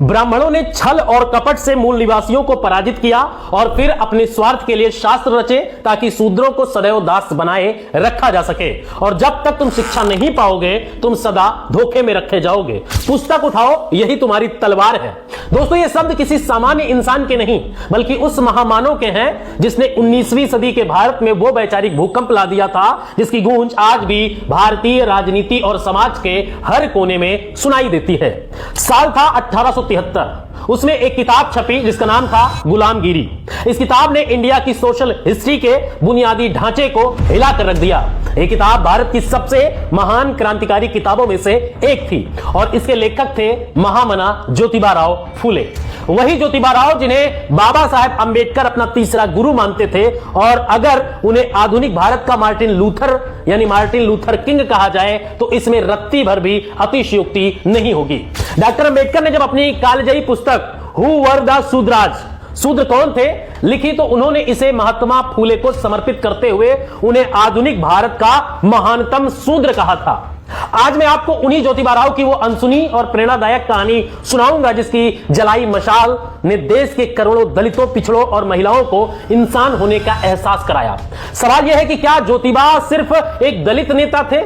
ब्राह्मणों ने छल और कपट से मूल निवासियों को पराजित किया और फिर अपने स्वार्थ के लिए शास्त्र रचे ताकि शूद्रों को सदैव दास बनाए रखा जा सके। और जब तक तुम शिक्षा नहीं पाओगे तुम सदा धोखे में रखे जाओगे। पुस्तक उठाओ, यही तुम्हारी तलवार है। दोस्तों, ये शब्द किसी सामान्य इंसान के नहीं बल्कि उस महामानव के हैं जिसने 19वीं सदी के भारत में वो वैचारिक भूकंप ला दिया था जिसकी गूंज आज भी भारतीय राजनीति और समाज के हर कोने में सुनाई देती है। साल था 1873। उसमें एक किताब छपी जिसका नाम था गुलामगिरी। इस किताब ने इंडिया की सोशल हिस्ट्री के बुनियादी ढांचे को हिलाकर रख दिया। यह किताब भारत की सबसे महान क्रांतिकारी किताबों में से एक थी और इसके लेखक थे महामना ज्योतिबा राव फूले। वही ज्योतिबा राव जिन्हें बाबा साहेब अंबेडकर अपना तीसरा गुरु मानते थे और अगर उन्हें आधुनिक भारत का मार्टिन लूथर यानी मार्टिन लूथर किंग कहा जाए तो इसमें रत्ती भर भी अतिशयोक्ति नहीं होगी। डॉक्टर अंबेडकर ने जब अपनी कालजयी पुस्तक हु वर द शूद्राज, शूद्र कौन थे, लिखी तो उन्होंने इसे महात्मा फूले को समर्पित करते हुए उन्हें आधुनिक भारत का महानतम शूद्र कहा था। आज मैं आपको उन्हीं ज्योतिबा राव की वो अनसुनी और प्रेरणादायक कहानी सुनाऊंगा जिसकी जलाई मशाल ने देश के करोड़ों दलितों, पिछड़ों और महिलाओं को इंसान होने का एहसास कराया। सवाल यह है कि क्या ज्योतिबा सिर्फ एक दलित नेता थे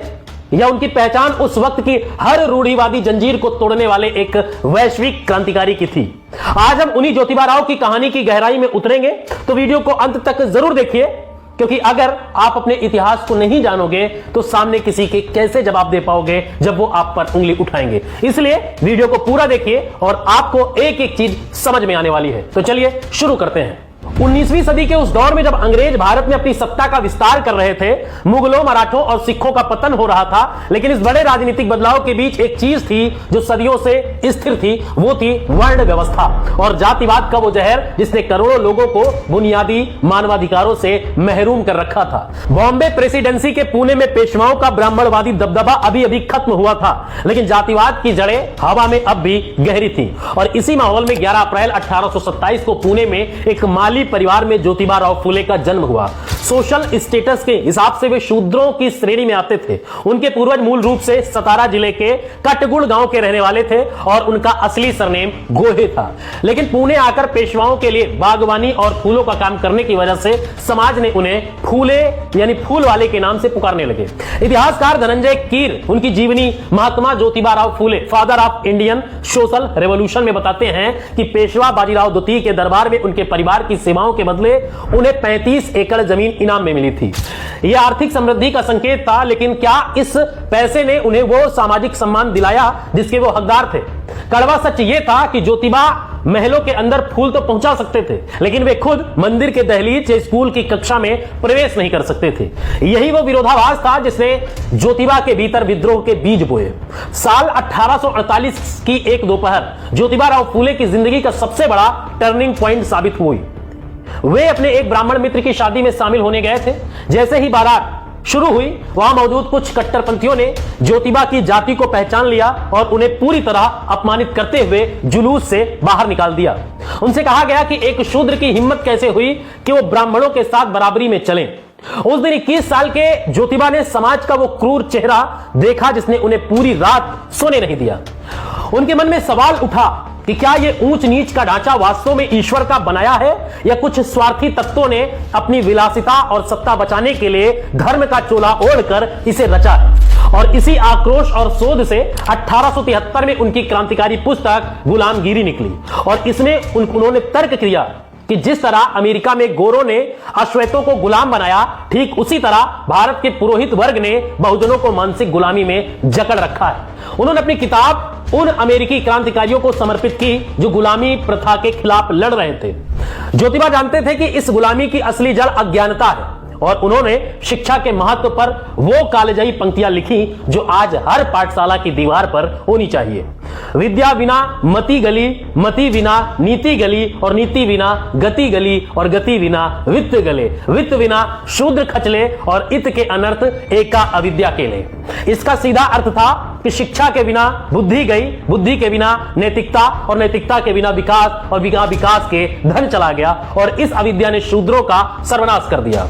या उनकी पहचान उस वक्त की हर रूढ़िवादी जंजीर को तोड़ने वाले एक वैश्विक क्रांतिकारी की थी। आज हम उन्हीं ज्योतिबा राव की कहानी की गहराई में उतरेंगे, तो वीडियो को अंत तक जरूर देखिए, क्योंकि अगर आप अपने इतिहास को नहीं जानोगे तो सामने किसी के कैसे जवाब दे पाओगे जब वो आप पर उंगली उठाएंगे। इसलिए वीडियो को पूरा देखिए और आपको एक एक चीज समझ में आने वाली है। तो चलिए शुरू करते हैं। 19वीं सदी के उस दौर में जब अंग्रेज भारत में अपनी सत्ता का विस्तार कर रहे थे, मुगलों, मराठों और सिखों का पतन हो रहा था, लेकिन इस बड़े राजनीतिक बदलाव के बीच एक चीज थी जो सदियों से स्थिर थी, वो थी वर्ण व्यवस्था और जातिवाद का वो जहर जिसने करोड़ों लोगों को बुनियादी मानवाधिकारों से महरूम कर रखा था। बॉम्बे प्रेसिडेंसी के पुणे में पेशवाओं का ब्राह्मणवादी दबदबा अभी अभी खत्म हुआ था, लेकिन जातिवाद की जड़ें हवा में अब भी गहरी थी। और इसी माहौल में 11 अप्रैल 1827 को पुणे में एक माली परिवार में ज्योतिबा राव फूले का जन्म हुआ। सोशल स्टेटस के हिसाब से वे शूद्रों की श्रेणी में आते थे। उनके पूर्वज मूल रूप से सतारा जिले के कटगुड़ गांव के रहने वाले थे और उनका असली सरनेम गोहे था। लेकिन पुणे आकर पेशवाओं के लिए बागवानी और फूलों का काम करने की वजह से समाज ने उन्हें फूले यानी फूल वाले के नाम से पुकारने लगे। इतिहासकार धनंजय कीर उनकी जीवनी Mahatma Jyotiba Rao Phule father of Indian social revolution में बताते हैं कि पेशवा बाजीराव द्वितीय के दरबार में उनके परिवार की सेवाओं के बदले उन्हें 35 एकड़ जमीन इनाम में मिली थी। यह आर्थिक समृद्धि का संकेत था, लेकिन क्या इस पैसे ने उन्हें वो सामाजिक सम्मान दिलाया जिसके वो हकदार थे? कड़वा सच यह था कि ज्योतिबा महलों के अंदर फूल तो पहुंचा सकते थे, लेकिन वे खुद मंदिर के दहलीज या स्कूल की कक्षा में प्रवेश नहीं कर सकते थे। यही वो विरोधाभास था जिसने ज्योतिबा के भीतर विद्रोह के बीज बोए। साल 1848 की एक दोपहर ज्योतिबा राव फूले की जिंदगी का सबसे बड़ा टर्निंग पॉइंट साबित हुई। वे अपने एक ब्राह्मण मित्र की शादी में शामिल होने गए थे। जैसे ही बारात शुरू हुई, वहां मौजूद कुछ कट्टरपंथियों ने ज्योतिबा की जाति को पहचान लिया और उन्हें पूरी तरह अपमानित करते हुए जुलूस से बाहर निकाल दिया। उनसे कहा गया कि एक शूद्र की हिम्मत कैसे हुई कि वो ब्राह्मणों के साथ बराबरी में चलें। उस दिन 21 साल के ज्योतिबा ने समाज का वो क्रूर चेहरा देखा जिसने उन्हें पूरी रात सोने नहीं दिया। उनके मन में सवाल उठा कि क्या यह ऊंच नीच का ढांचा वास्तव में ईश्वर का बनाया है या कुछ स्वार्थी तत्वों ने अपनी विलासिता और सत्ता बचाने के लिए धर्म का चोला ओढ़कर इसे रचा है। और इसी आक्रोश और शोध से 1873 में उनकी क्रांतिकारी पुस्तक गुलामगिरी निकली और इसमें उन्होंने तर्क किया कि जिस तरह अमेरिका में गोरों ने अश्वेतों को गुलाम बनाया, ठीक उसी तरह भारत के पुरोहित वर्ग ने बहुजनों को मानसिक गुलामी में जकड़ रखा है। उन्होंने अपनी किताब उन अमेरिकी क्रांतिकारियों को समर्पित की जो गुलामी प्रथा के खिलाफ लड़ रहे थे। ज्योतिबा जानते थे कि इस गुलामी की असली जड़ अज्ञानता है और उन्होंने शिक्षा के महत्व पर वो कालजयी पंक्तियां लिखी जो आज हर पाठशाला की दीवार पर होनी चाहिए। विद्या बिना मति गली, मति बिना नीति गली और नीति बिना गति गली और गति बिना वित्त गले, वित्त बिना शूद्र खचले और इत के अनर्थ एका अविद्या केले। इसका सीधा अर्थ था कि शिक्षा के बिना बुद्धि गई, बुद्धि के बिना नैतिकता और नैतिकता के बिना विकास और विकास के धन चला गया और इस अविद्या ने शूद्रों का सर्वनाश कर दिया।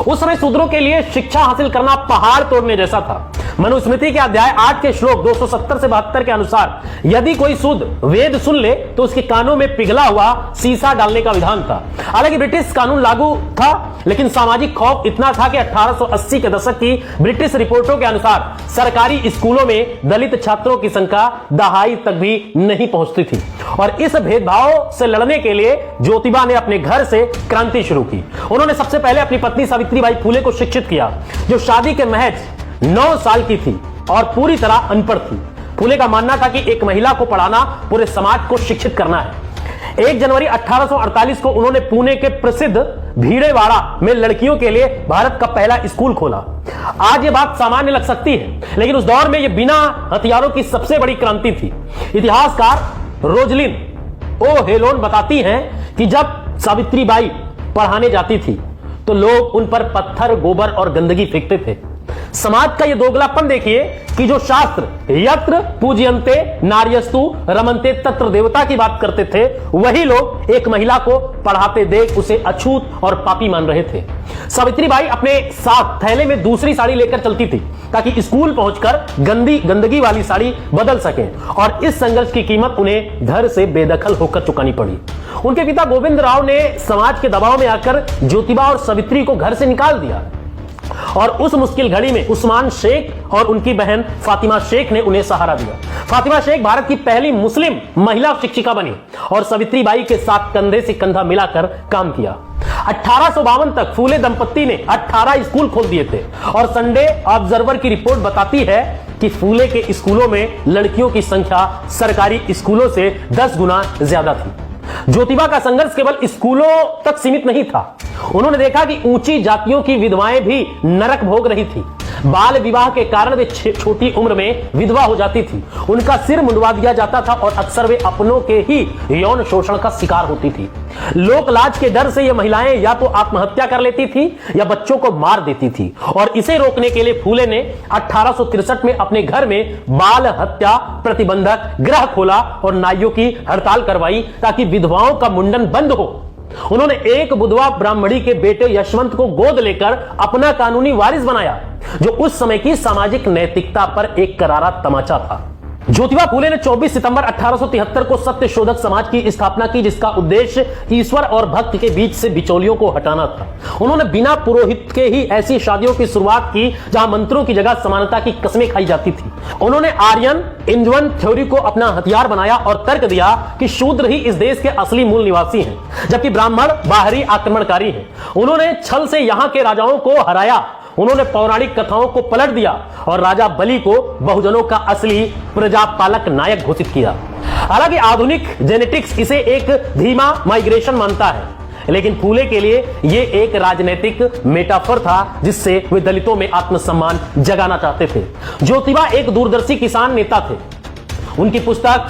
उस समय शूद्रों के लिए शिक्षा हासिल करना पहाड़ तोड़ने जैसा था। मनुस्मृति के अध्याय 8 के श्लोक 270 से 72 के अनुसार यदि कोई शुद्ध वेद सुन ले तो उसके कानों में पिघला हुआ सीसा डालने का विधान था। हालांकि ब्रिटिश कानून लागू था, लेकिन सामाजिक खौफ इतना था कि 1880 के दशक की ब्रिटिश रिपोर्टों के अनुसार सरकारी स्कूलों में दलित छात्रों की संख्या दहाई तक भी नहीं पहुंचती थी। और इस भेदभाव से लड़ने के लिए ज्योतिबा ने अपने घर से क्रांति शुरू की। उन्होंने सबसे पहले अपनी पत्नी सावित्रीबाई फुले को शिक्षित किया, जो शादी के महज 9 साल की थी और पूरी तरह अनपढ़ थी। फुले का मानना था कि एक महिला को पढ़ाना पूरे समाज को शिक्षित करना है। 1 जनवरी 1848 को उन्होंने पुणे के प्रसिद्ध भीड़ेवाड़ा में लड़कियों के लिए भारत का पहला स्कूल खोला। आज ये बात सामान्य लग सकती है, लेकिन उस दौर में यह बिना हथियारों की सबसे बड़ी क्रांति थी। इतिहासकार रोजलिन ओ हेलोन बताती हैं कि जब सावित्रीबाई पढ़ाने जाती थी तो लोग उन पर पत्थर, गोबर और गंदगी फेंकते थे। समाज का ये दोगलापन देखिए कि जो शास्त्र यत्र पूज्यन्ते नार्यस्तु रमन्ते तत्र देवता की बात करते थे, वही लोग एक महिला को पढ़ाते देख उसे अछूत और पापी मान रहे थे। सावित्रीबाई अपने साथ थैले में दूसरी साड़ी लेकर चलती थी ताकि स्कूल पहुंचकर गंदगी वाली साड़ी बदल सके, और इस संघर्ष की कीमत उन्हें घर से बेदखल होकर चुकानी पड़ी। उनके पिता गोविंद राव ने समाज के दबाव में आकर ज्योतिबा और सावित्री को घर से निकाल दिया, और उस मुश्किल घड़ी में उस्मान शेख और उनकी बहन फातिमा शेख ने उन्हें सहारा दिया। फातिमा शेख भारत की पहली मुस्लिम महिला शिक्षिका बनी और सावित्रीबाई के साथ कंधे से कंधा मिलाकर काम किया। 1852 तक फूले दंपत्ति ने 18 स्कूल खोल दिए थे, और संडे ऑब्जर्वर की रिपोर्ट बताती है कि फूले के स्कूलों में लड़कियों की संख्या सरकारी स्कूलों से 10 गुना ज्यादा थी। ज्योतिबा का संघर्ष केवल स्कूलों तक सीमित नहीं था। उन्होंने देखा कि ऊंची जातियों की विधवाएं भी नरक भोग रही थी। बाल विवाह के कारण वे छोटी उम्र में विधवा हो जाती थी, उनका सिर मुंडवा दिया जाता था और अक्सर वे अपनों के ही यौन शोषण का शिकार होती थी। लोक लाज के डर से ये महिलाएं या तो आत्महत्या कर लेती थी या बच्चों को मार देती थी, और इसे रोकने के लिए फूले ने 1863 में अपने घर में बाल हत्या प्रतिबंधक गृह खोला और नाइयों की हड़ताल करवाई ताकि विधवाओं का मुंडन बंद हो। उन्होंने एक विधवा ब्राह्मणी के बेटे यशवंत को गोद लेकर अपना कानूनी वारिस बनाया, जो उस समय की सामाजिक नैतिकता पर एक करारा तमाचा था। ज्योतिबा फूले ने 24 सितंबर 1873 को सत्य शोधक समाज की स्थापना की, जिसका उद्देश्य ईश्वर और भक्त के बीच से बिचौलियों को हटाना था। उन्होंने बिना पुरोहित के ही ऐसी शादियों की शुरुआत की जहां मंत्रों की जगह समानता की कस्में खाई जाती थी। उन्होंने आर्यन इंजवन थ्योरी को अपना हथियार बनाया और तर्क दिया कि शूद्र ही इस देश के असली मूल निवासी हैं, जबकि ब्राह्मण बाहरी आक्रमणकारी हैं। उन्होंने छल से यहां के राजाओं को हराया। उन्होंने पौराणिक कथाओं को पलट दिया और राजा बलि को बहुजनों का असली प्रजापालक नायक घोषित किया। हालांकि आधुनिक जेनेटिक्स इसे एक धीमा माइग्रेशन मानता है, लेकिन फूले के लिए यह एक राजनीतिक मेटाफर था जिससे वे दलितों में आत्मसम्मान जगाना चाहते थे। ज्योतिबा एक दूरदर्शी किसान नेता थे। उनकी पुस्तक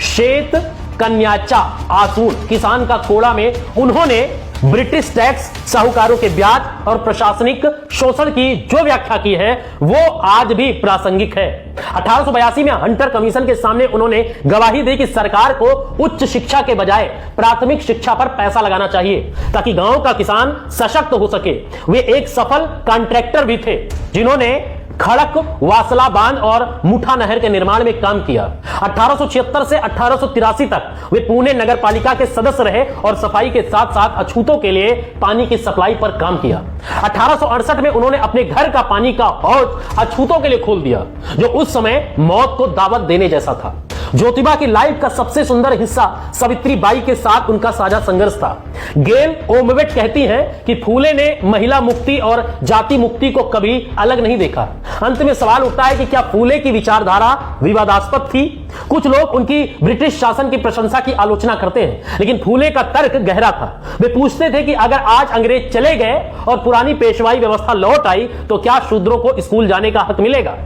श्वेत कन्याचा आसून किसान का कोड़ा में उन्होंने ब्रिटिश टैक्स, साहूकारों के ब्याज और प्रशासनिक शोषण की जो व्याख्या की है वो आज भी प्रासंगिक है। 1882 में हंटर कमीशन के सामने उन्होंने गवाही दी कि सरकार को उच्च शिक्षा के बजाय प्राथमिक शिक्षा पर पैसा लगाना चाहिए ताकि गांव का किसान सशक्त हो सके। वे एक सफल कॉन्ट्रैक्टर भी थे जिन्होंने खड़क, वासला बांध और मुठा नहर के निर्माण में काम किया। 1876 से 1883 तक वे पुणे नगर पालिका के सदस्य रहे और सफाई के साथ साथ अछूतों के लिए पानी की सप्लाई पर काम किया। 1868 में उन्होंने अपने घर का पानी का हौज अछूतों के लिए खोल दिया, जो उस समय मौत को दावत देने जैसा था। ज्योतिबा की लाइफ का सबसे सुंदर हिस्सा सावित्रीबाई के साथ उनका साझा संघर्ष था। गेल ओमवेट कहती हैं कि फूले ने महिला मुक्ति और जाति मुक्ति को कभी अलग नहीं देखा। अंत में सवाल उठता है कि क्या फूले की विचारधारा विवादास्पद थी? कुछ लोग उनकी ब्रिटिश शासन की प्रशंसा की आलोचना करते हैं, लेकिन फूले का तर्क गहरा था। वे पूछते थे कि अगर आज अंग्रेज चले गए और पुरानी पेशवाई व्यवस्था लौट आई तो क्या शूद्रों को स्कूल जाने का हक मिलेगा?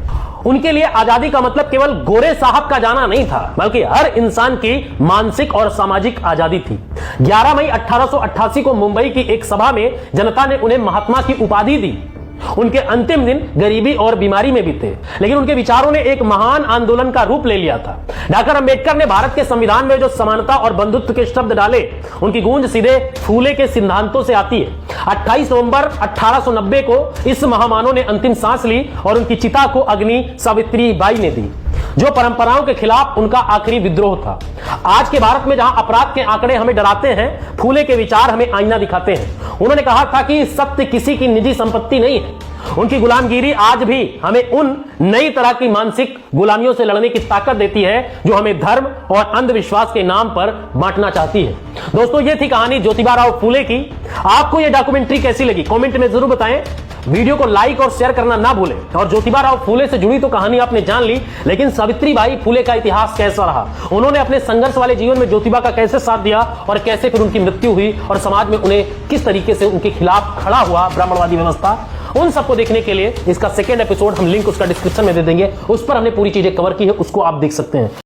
उनके लिए आजादी का मतलब केवल गोरे साहब का जाना नहीं था, बल्कि हर इंसान की मानसिक और सामाजिक आजादी थी। 11 मई 1888 को मुंबई की एक सभा में जनता ने उन्हें महात्मा की उपाधि दी। उनके अंतिम दिन गरीबी और बीमारी में बीते, लेकिन उनके विचारों ने एक महान आंदोलन का रूप ले लिया था। डॉक्टर अंबेडकर ने भारत के संविधान में जो समानता और बंधुत्व के शब्द डाले, उनकी गूंज सीधे फूले के सिद्धांतों से आती है। 28 नवंबर 1890 को इस महामानव ने अंतिम सांस ली और उनकी चिता को अग्नि सावित्रीबाई ने दी, जो परंपराओं के खिलाफ उनका आखिरी विद्रोह था। आज के भारत में जहां अपराध के आंकड़े हमें डराते हैं, फूले के विचार हमें आईना दिखाते हैं। उन्होंने कहा था कि सत्य किसी की निजी संपत्ति नहीं है। उनकी गुलामगिरी आज भी हमें उन नई तरह की मानसिक गुलामियों से लड़ने की ताकत देती है जो हमें धर्म और अंधविश्वास के नाम पर बांटना चाहती है। दोस्तों, ये थी कहानी ज्योतिबा राव फूले की। आपको यह डॉक्यूमेंट्री कैसी लगी कमेंट में जरूर बताएं। वीडियो को लाइक और शेयर करना ना भूलें। और ज्योतिबा राव फूले से जुड़ी तो कहानी आपने जान ली, लेकिन सावित्रीबाई फूले का इतिहास कैसा रहा, उन्होंने अपने संघर्ष वाले जीवन में ज्योतिबा का कैसे साथ दिया और कैसे फिर उनकी मृत्यु हुई और समाज में उन्हें किस तरीके से उनके खिलाफ खड़ा हुआ ब्राह्मणवादी व्यवस्था, उन सबको देखने के लिए इसका सेकेंड एपिसोड हम लिंक उसका डिस्क्रिप्शन में दे देंगे। उस पर हमने पूरी चीजें कवर की है, उसको आप देख सकते हैं।